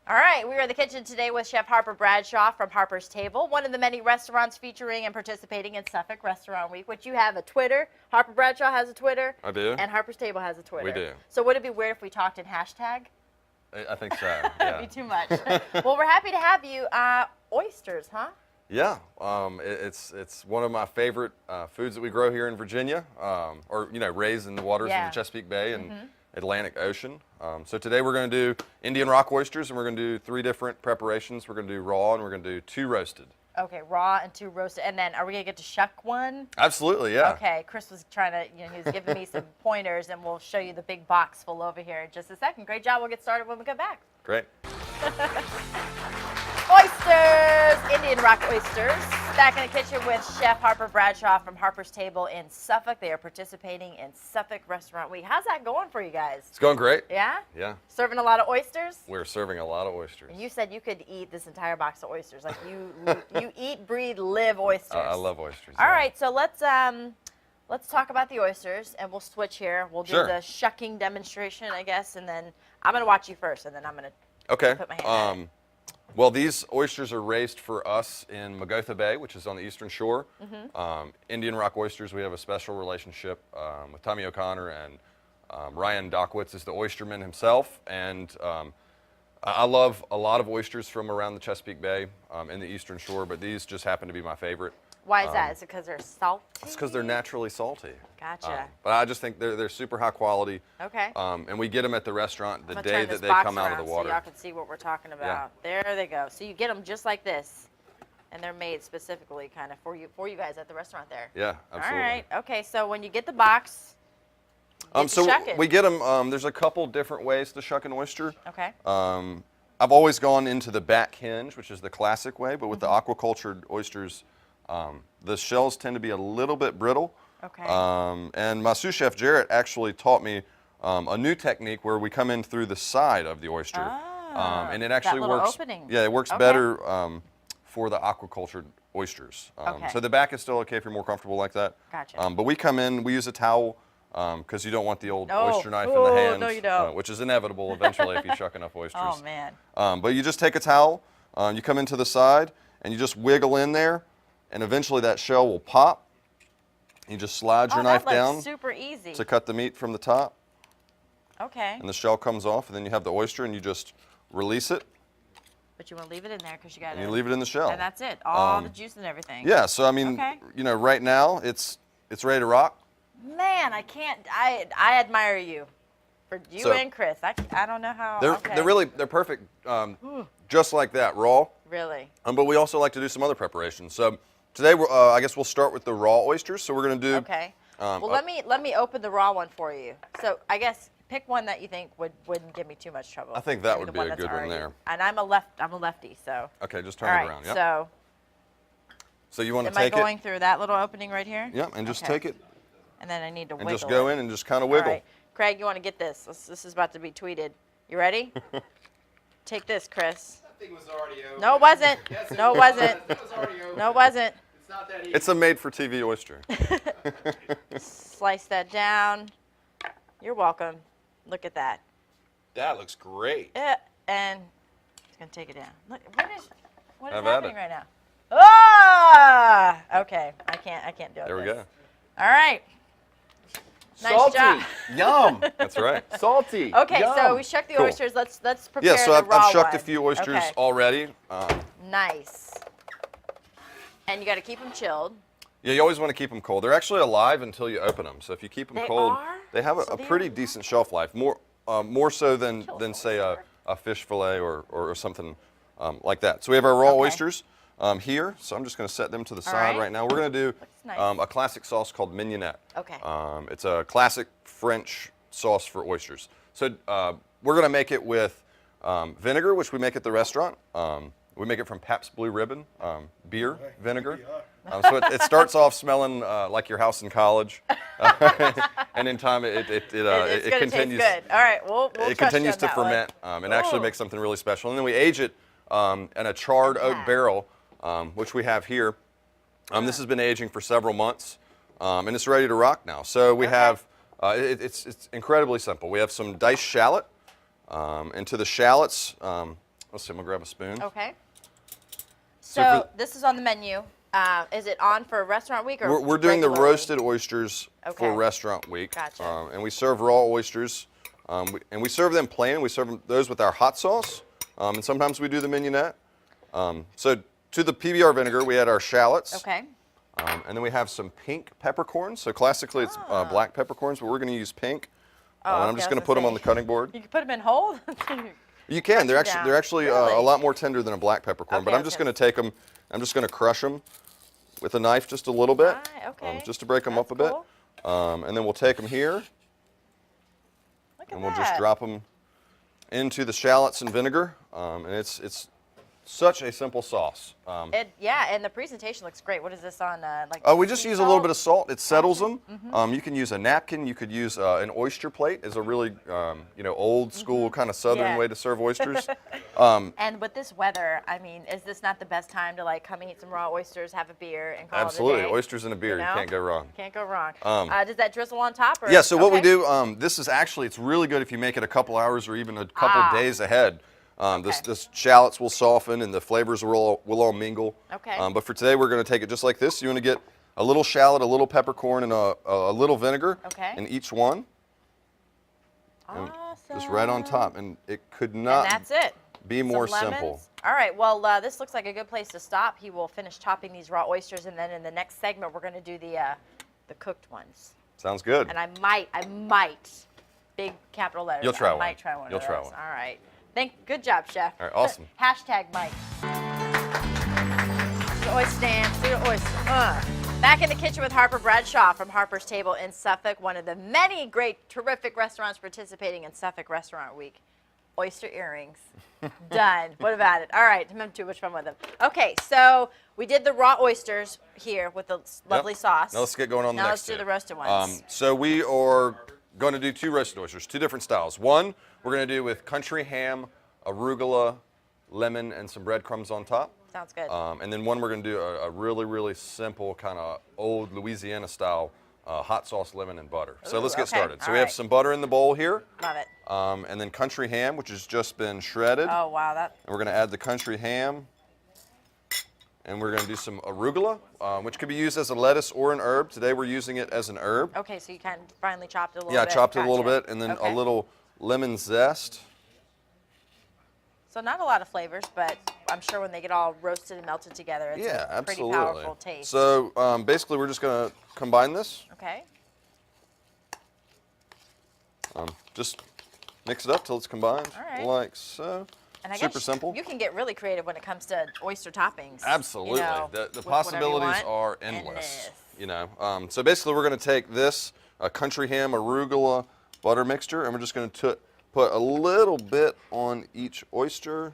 All right, we are in the kitchen today with Chef Harper Bradshaw from Harper's Table, one of the many restaurants featuring and participating in Suffolk Restaurant Week, which you have a Twitter. Harper Bradshaw has a Twitter. I do. And Harper's Table has a Twitter. We do. So would it be weird if we talked in hashtag? I think so, yeah. That'd be too much. Well, we're happy to have you. Oysters, huh? Yeah, it's one of my favorite foods that we grow here in Virginia, or raised in the waters of the Chesapeake Bay and Atlantic Ocean. So today we're going to do Indian rock oysters, and we're going to do 3 different preparations. We're going to do raw, and we're going to do 2 roasted. Okay, raw and 2 roasted. And then are we going to get to shuck one? Absolutely, yeah. Okay, Chris was trying to, he was giving me some pointers, and we'll show you the big box full over here in just a second. Great job. We'll get started when we come back. Great. Oysters, Indian rock oysters. Back in the kitchen with Chef Harper Bradshaw from Harper's Table in Suffolk. They are participating in Suffolk Restaurant Week. How's that going for you guys? It's going great. Yeah? Yeah. Serving a lot of oysters? We're serving a lot of oysters. And you said you could eat this entire box of oysters. Like you eat, breathe, live oysters. I love oysters. All right, so let's talk about the oysters, and we'll switch here. We'll do the shucking demonstration, I guess, and then I'm going to watch you first, and then I'm going to put my hand in it. Well, these oysters are raised for us in Magotha Bay, which is on the eastern shore. Indian rock oysters, we have a special relationship with Tommy O'Connor, and Ryan Dockwitz is the oysterman himself. And I love a lot of oysters from around the Chesapeake Bay in the eastern shore, but these just happen to be my favorite. Why is that? Is it because they're salty? It's because they're naturally salty. Gotcha. But I just think they're super high quality. Okay. And we get them at the restaurant the day that they come out of the water. So y'all can see what we're talking about. Yeah. There they go. So you get them just like this, and they're made specifically kind of for you guys at the restaurant there. Yeah, absolutely. All right. Okay. So when you get the box, we get them. There's a couple different ways to shuck an oyster. Okay. I've always gone into the back hinge, which is the classic way, but with the aquacultured oysters, the shells tend to be a little bit brittle. Okay. And my sous chef Jarrett actually taught me a new technique where we come in through the side of the oyster, and it actually works. Opening. Yeah, it works better for the aquacultured oysters. So the back is still okay if you're more comfortable like that. Gotcha. But we come in, we use a towel because you don't want the old oyster knife in the hands, no, you don't. which is inevitable eventually if you shuck enough oysters. Oh man. But you just take a towel, you come into the side, and you just wiggle in there. And eventually that shell will pop. You just slide your knife down super easy to cut the meat from the top. Okay. And the shell comes off, and then you have the oyster, and you just release it. But you want to leave it in there because you got to. And you leave it in the shell. And that's it. All the juice and everything. Yeah. So I mean, right now it's ready to rock. Man, I can't. I admire you, for you and Chris. I don't know how. They're perfect, just like that, raw. Really. But we also like to do some other preparations. So today, I guess we'll start with the raw oysters. So we're going to do. Okay. Well, let me open the raw one for you. So I guess pick one that you think wouldn't give me too much trouble. I think that would be a good one there. And I'm a lefty, so. Okay, just turn it around. Yeah. So you want to take it. Am I going through that little opening right here? Yeah, and just take it. And then I need to wiggle. And just go in and just kind of wiggle. All right. Craig, you want to get this? This is about to be tweeted. You ready? Take this, Chris. That thing was already open. No, it wasn't. Yes, no, it wasn't. It was already open. No, it wasn't. It's not that easy. It's a made-for-TV oyster. Slice that down. You're welcome. Look at that. That looks great. And it's gonna take it down. Look, what is Have happening right now? Ah! Okay, I can't do it. There we go. All right. Nice Salty. job. Yum. That's right. Salty. Okay, Yum. so we shucked the oysters. Let's prepare Yeah, so the I've raw shucked one. a few oysters Okay. already. Nice. And you got to keep them chilled. Yeah, you always want to keep them cold. They're actually alive until you open them. So if you keep them They cold, are? they have So a they're pretty decent shelf life. More so than say a fish fillet or something like that. So we have our raw oysters here. So I'm just going to set them to the side right now. We're going to do a classic sauce called mignonette. Okay. It's a classic French sauce for oysters. So we're going to make it with vinegar, which we make at the restaurant. We make it from Pabst Blue Ribbon beer vinegar. So it starts off smelling like your house in college, and in time it continues. Taste good. All right, we'll it continues to ferment and actually makes something really special. And then we age it in a charred oak barrel, which we have here. This has been aging for several months, and it's ready to rock now. So we have it's incredibly simple. We have some diced shallot, and to the shallots Let's see, I'm gonna grab a spoon. Okay. So So this is on the menu. Is it on for Restaurant Week or We're doing the regularly? roasted oysters Okay. for Restaurant Week. Gotcha. And we serve raw oysters. And we serve them plain. We serve those with our hot sauce. And sometimes we do the mignonette. So to the PBR vinegar, we add our shallots. Okay. And then we have some pink peppercorns. So classically it's black peppercorns, but we're going to use pink. And I'm okay, just I going was to put them gonna on the say. cutting board. You can put them in whole. You can. They're down. actually Really? a lot more tender than a black peppercorn. But Okay, I'm just going to take them. I'm just going to crush them with a knife just a little bit, Alright, okay. just to break them up a That's bit. cool. And then we'll take them here, Look at and we'll that. just drop them into the shallots and vinegar. And it's such a simple sauce. Yeah, and the presentation looks great. What is this on? Like We just sea use a little salt? bit of salt. It settles them. Mm-hmm. You can use a napkin. You could use an oyster plate. Is a really old school kind of southern Mm-hmm. Yeah. way to serve oysters. And with this weather, I mean, is this not the best time to like come and eat some raw oysters, have a beer, and call Absolutely, it a day? oysters and a beer. You know? You can't go wrong. Can't go wrong. Does that drizzle on top? Or? Yeah, so what we Okay. do, this is actually, it's really good if you make it a couple hours or even a couple days ahead. This shallots will soften and the flavors will all mingle. Okay. But for today, we're going to take it just like this. You want to get a little shallot, a little peppercorn, and a little vinegar Okay. in each one. And just right on top. And it could not And that's it. be Some more lemons. simple. All right, well, this looks like a good place to stop. He will finish chopping these raw oysters, and then in the next segment, we're going to do the cooked ones. Sounds good. And I might, big capital letters. You'll try I one. might try one You'll of try those. one. All right. Good job, Chef. All right, awesome. Hashtag Mike. The oyster dance, do the oyster. Back in the kitchen with Harper Bradshaw from Harper's Table in Suffolk, one of the many great, terrific restaurants participating in Suffolk Restaurant Week. Oyster earrings. Done. What about it? All right, I'm having too much fun with them. Okay, so we did the raw oysters here with the lovely sauce. Now let's get going on the Now next let's do two. the roasted ones. So we are going to do two roasted oysters, two different styles. One we're going to do with country ham, arugula, lemon, and some breadcrumbs on top. Sounds good. And then one we're going to do a really, really simple kind of old Louisiana style hot sauce, lemon, and butter. So Ooh, let's get okay. started. So All we have right. some butter in the bowl here. Love it. And then country ham, which has just been shredded. Oh, wow. And we're going to add the country ham. And we're going to do some arugula, which could be used as a lettuce or an herb. Today we're using it as an herb. Okay, so you kind of finally chopped it a little Yeah, bit. chopped it a little Gotcha. bit. And then Okay. a little lemon zest. So not a lot of flavors, but I'm sure when they get all roasted and melted together, it's Yeah, a pretty absolutely. powerful taste. So basically we're just going to combine this. Okay. Just mix it up till it's combined, All right. like so. And I Super guess simple. you can get really creative when it comes to oyster toppings. Absolutely. You know, the with whatever you possibilities want. are endless. You know, so basically we're going to take this country ham, arugula, butter mixture, and we're just going to put a little bit on each oyster.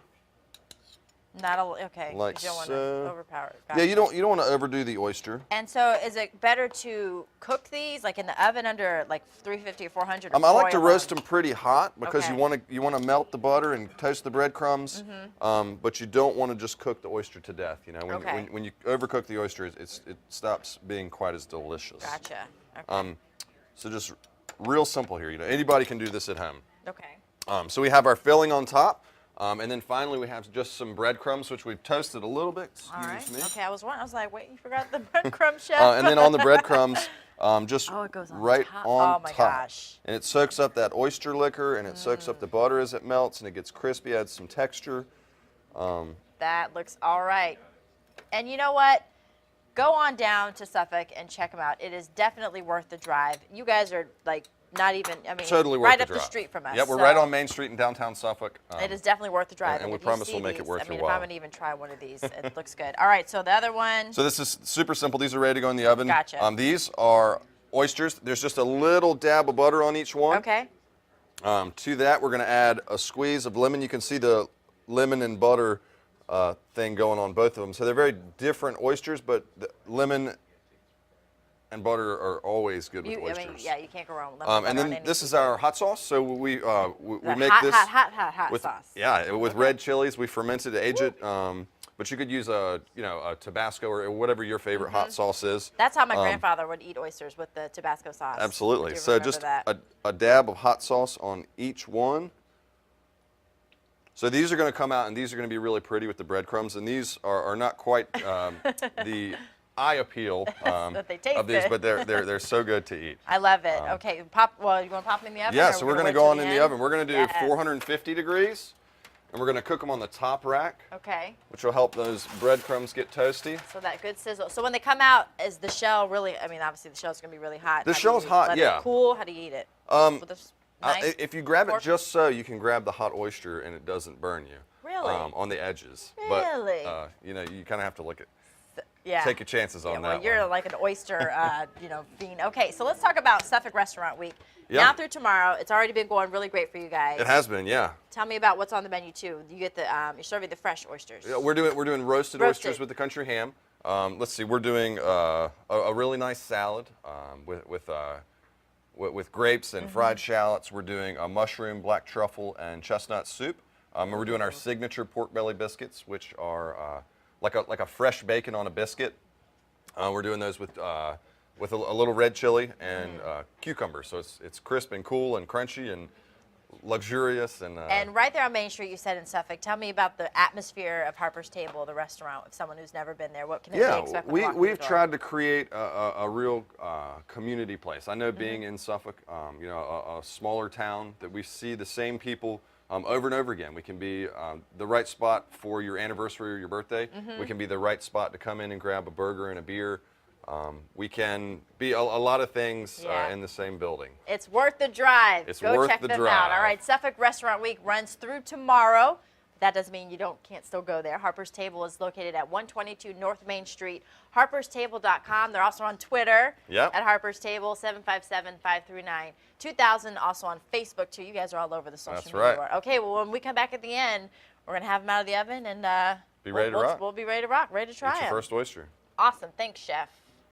Not a, okay. 'cause Like you don't want so. to overpower it. Yeah, you Gotcha. don't want to overdo the oyster. And so, is it better to cook these like in the oven under like 350 or 400? Or I like to broil roast them? them pretty hot because Okay. you want to melt the butter and toast the breadcrumbs, but you don't want to just cook the oyster to death. You know, Okay. when you overcook the oyster, it stops being quite as delicious. Gotcha. Okay. So just real simple here. You know, anybody can do this at home. Okay. So we have our filling on top, and then finally we have just some breadcrumbs, which we've toasted a little bit. All right. Excuse me. Okay. I was like, wait, you forgot the breadcrumb, chef. And then on the breadcrumbs, just Oh, it goes on right top. on Oh, my top. gosh. And it soaks up that oyster liquor, and it soaks up the butter as it melts, and it gets crispy, adds some texture. That looks all right. And you know what? Go on down to Suffolk and check them out. It is definitely worth the drive. You guys are like not even, I mean, Totally worth right the up drive. the street from us. Yep, we're so right on Main Street in downtown Suffolk. It is definitely worth the drive. and we if you promise see we'll make it these, worth I mean, your if I'm while. going to even try one of these, it looks good. All right, so the other one. So this is super simple. These are ready to go in the oven. Gotcha. These are oysters. There's just a little dab of butter on each one. Okay. To that, we're going to add a squeeze of lemon. You can see the lemon and butter thing going on both of them. So they're very different oysters, but the lemon and butter are always good with oysters. I mean, yeah, you can't go wrong with lemon And butter on then any this is seafood. our hot sauce. So we The make hot, this hot with sauce. yeah with red chilies. We ferment it to age it. But you could use a Tabasco or whatever your favorite hot sauce is. That's how my grandfather would eat oysters, with the Tabasco sauce. Absolutely. I do So remember just that. a dab of hot sauce on each one. So these are going to come out, and these are going to be really pretty with the breadcrumbs. And these are not quite the eye appeal That they taste of these, it. but they're so good to eat. I love it. Okay, well, you want to pop them in the oven? Yeah, or so we're we're going to wait go till on in the end? oven. We're going to do Yes. 450 degrees, and we're going to cook them on the top rack, Okay, which will help those breadcrumbs get toasty. so that good sizzle. So when they come out, is the shell really, I mean, obviously the shell's going to be really hot. The How do shell's you hot, let yeah. It cool? How do you eat it? With a knife? If you grab Fork? it just so, you can grab the hot oyster, and it doesn't burn you. Really? On the edges. Really? But, you know, you kind of have to look at, Yeah. take your chances on well, that you're one. like an oyster, fiend. Okay, so let's talk about Suffolk Restaurant Week. Yeah. Now through tomorrow, it's already been going really great for you guys. It has been, yeah. Tell me about what's on the menu too. You get the, you're serving the fresh oysters. Yeah, we're doing roasted Roasted. oysters with the country ham. Let's see, we're doing a really nice salad with grapes and fried shallots. We're doing a mushroom, black truffle, and chestnut soup. And we're doing our signature pork belly biscuits, which are like a fresh bacon on a biscuit. We're doing those with a little red chili and cucumber, so it's crisp and cool and crunchy and luxurious. And right there on Main Street, you said in Suffolk. Tell me about the atmosphere of Harper's Table, the restaurant. If someone who's never been there, what can they expect? when they walk through we've the door? tried to create a real community place. I know being in Suffolk, a smaller town, that we see the same people over and over again. We can be the right spot for your anniversary or your birthday. We can be the right spot to come in and grab a burger and a beer. We can be a lot of things in the same building. It's worth the drive. It's Go worth check the them drive. out. All right, Suffolk Restaurant Week runs through tomorrow. That doesn't mean you can't still go there. Harper's Table is located at 122 North Main Street. Harper'sTable.com. They're also on Twitter Yep. at Harper's Table, 757-539-2000. Also on Facebook too. You guys are all over the social That's media. right. world. Okay, well when we come back at the end, we're gonna have them out of the oven and Be ready to rock. We'll be ready to rock, ready to try It's your them. first oyster. Awesome. Thanks, Chef.